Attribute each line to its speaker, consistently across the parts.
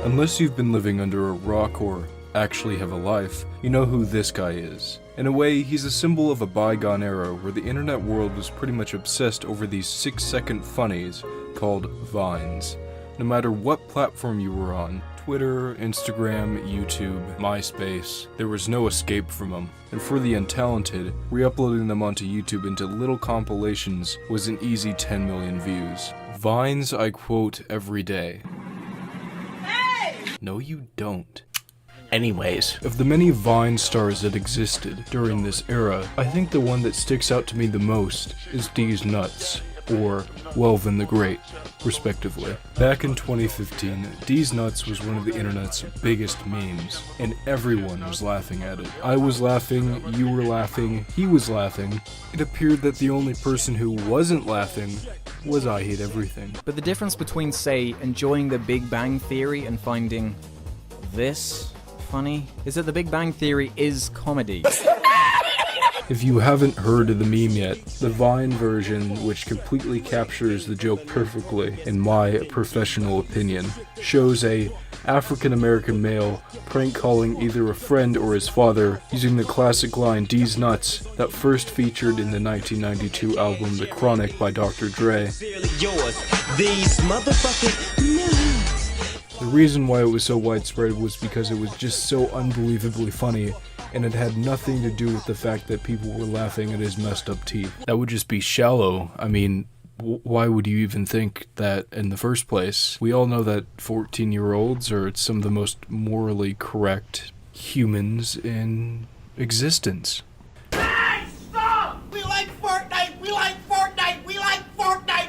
Speaker 1: Unless you've been living under a rock or actually have a life, you know who this guy is. In a way, he's a symbol of a bygone era where the internet world was pretty much obsessed over these 6-second funnies called Vines. No matter what platform you were on, Twitter, Instagram, YouTube, MySpace, there was no escape from them. And for the untalented, re-uploading them onto YouTube into little compilations was an easy 10 million views. Vines I quote every day. Hey! No you don't.
Speaker 2: Anyways,
Speaker 1: of the many Vine stars that existed during this era, I think the one that sticks out to me the most is D's Nuts, or WELVEN the Great, respectively. Back in 2015, D's Nuts was one of the internet's biggest memes, and everyone was laughing at it. I was laughing, you were laughing, he was laughing. It appeared that the only person who wasn't laughing was I Hate Everything.
Speaker 3: But the difference between, say, enjoying the Big Bang Theory and finding this funny is that the Big Bang Theory is comedy.
Speaker 1: If you haven't heard of the meme yet, the Vine version, which completely captures the joke perfectly, in my professional opinion, shows a African-American male prank calling either a friend or his father using the classic line "D's Nuts" that first featured in the 1992 album The Chronic by Dr. Dre. The reason why it was so widespread was because it was just so unbelievably funny, and it had nothing to do with the fact that people were laughing at his messed up teeth. That would just be shallow. I mean, why would you even think that in the first place? We all know that 14-year-olds are some of the most morally correct humans in existence.
Speaker 4: Hey, stop! We like Fortnite! We like Fortnite! We like Fortnite!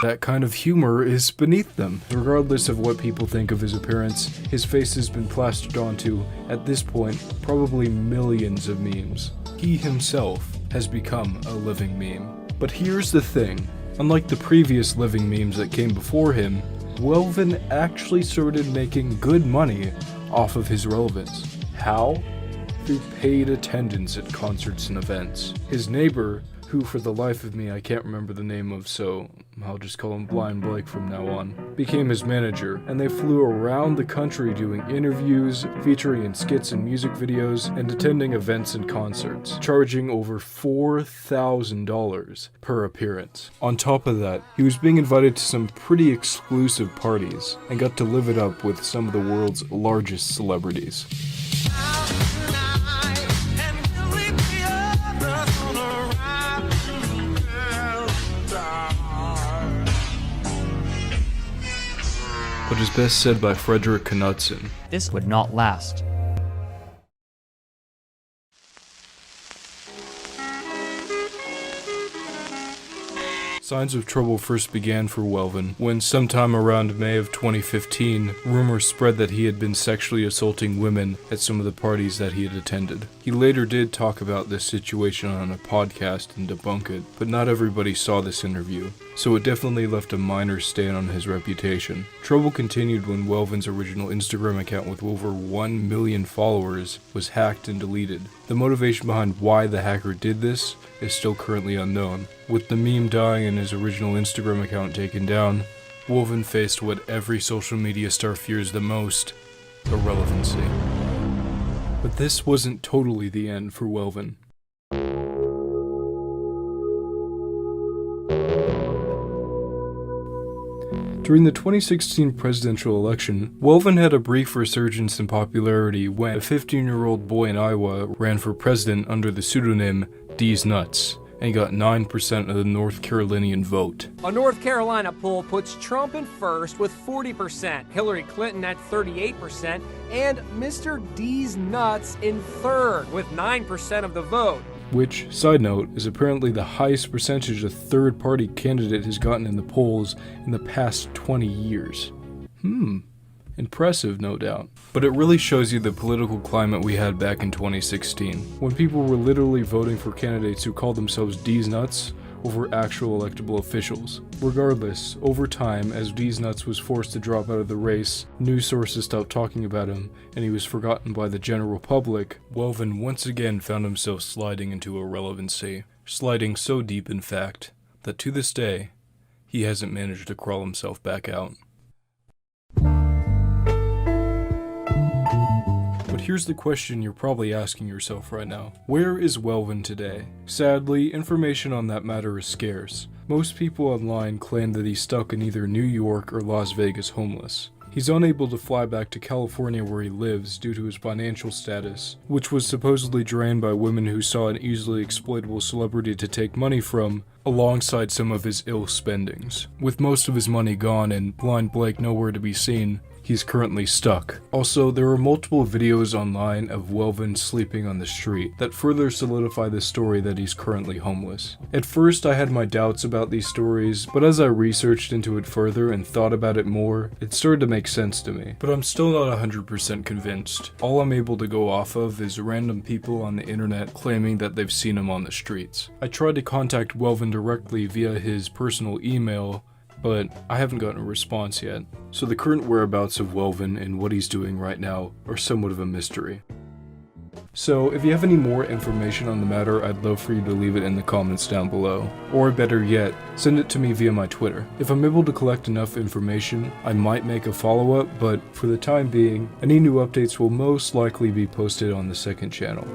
Speaker 1: That kind of humor is beneath them. Regardless of what people think of his appearance, his face has been plastered onto, at this point, probably millions of memes. He himself has become a living meme. But here's the thing. Unlike the previous living memes that came before him, WELVEN actually started making good money off of his relevance. How? Through paid attendance at concerts and events. His neighbor, who for the life of me I can't remember the name of, so I'll just call him Blind Blake from now on, became his manager, and they flew around the country doing interviews, featuring in skits and music videos, and attending events and concerts, charging over $4,000 per appearance. On top of that, he was being invited to some pretty exclusive parties, and got to live it up with some of the world's largest celebrities. But is best said by Frederick Knudsen.
Speaker 2: this would not last.
Speaker 1: Signs of trouble first began for WELVEN when sometime around May of 2015, rumors spread that he had been sexually assaulting women at some of the parties that he had attended. He later did talk about this situation on a podcast and debunk it, but not everybody saw this interview, so it definitely left a minor stain on his reputation. Trouble continued when WELVEN's original Instagram account with over 1 million followers was hacked and deleted. The motivation behind why the hacker did this is still currently unknown. With the meme dying and his original Instagram account taken down, WELVEN faced what every social media star fears the most: irrelevancy. But this wasn't totally the end for WELVEN. During the 2016 presidential election, WELVEN had a brief resurgence in popularity when a 15-year-old boy in Iowa ran for president under the pseudonym D's Nuts, and got 9% of the North Carolinian vote.
Speaker 5: A North Carolina poll puts Trump in first with 40%, Hillary Clinton at 38%, and Mr. D's Nuts in third with 9% of the vote.
Speaker 1: Which, side note, is apparently the highest percentage a third-party candidate has gotten in the polls in the past 20 years. Impressive, no doubt. But it really shows you the political climate we had back in 2016, when people were literally voting for candidates who called themselves D's Nuts over actual electable officials. Regardless, over time, as D's Nuts was forced to drop out of the race, news sources stopped talking about him, and he was forgotten by the general public, WELVEN once again found himself sliding into irrelevancy. Sliding so deep, in fact, that to this day, he hasn't managed to crawl himself back out. here's the question you're probably asking yourself right now. Where is WELVEN today? Sadly, information on that matter is scarce. Most people online claim that he's stuck in either New York or Las Vegas homeless. He's unable to fly back to California where he lives due to his financial status, which was supposedly drained by women who saw an easily exploitable celebrity to take money from, alongside some of his ill spendings. With most of his money gone and blind Blake nowhere to be seen, he's currently stuck. Also, there are multiple videos online of WELVEN sleeping on the street that further solidify the story that he's currently homeless. At first, I had my doubts about these stories, but as I researched into it further and thought about it more, it started to make sense to me. But I'm still not 100% convinced. All I'm able to go off of is random people on the internet claiming that they've seen him on the streets. I tried to contact WELVEN directly via his personal email, but I haven't gotten a response yet. So the current whereabouts of WELVEN and what he's doing right now are somewhat of a mystery. So if you have any more information on the matter, I'd love for you to leave it in the comments down below. Or better yet, send it to me via my Twitter. If I'm able to collect enough information, I might make a follow-up, but for the time being, any new updates will most likely be posted on the second channel.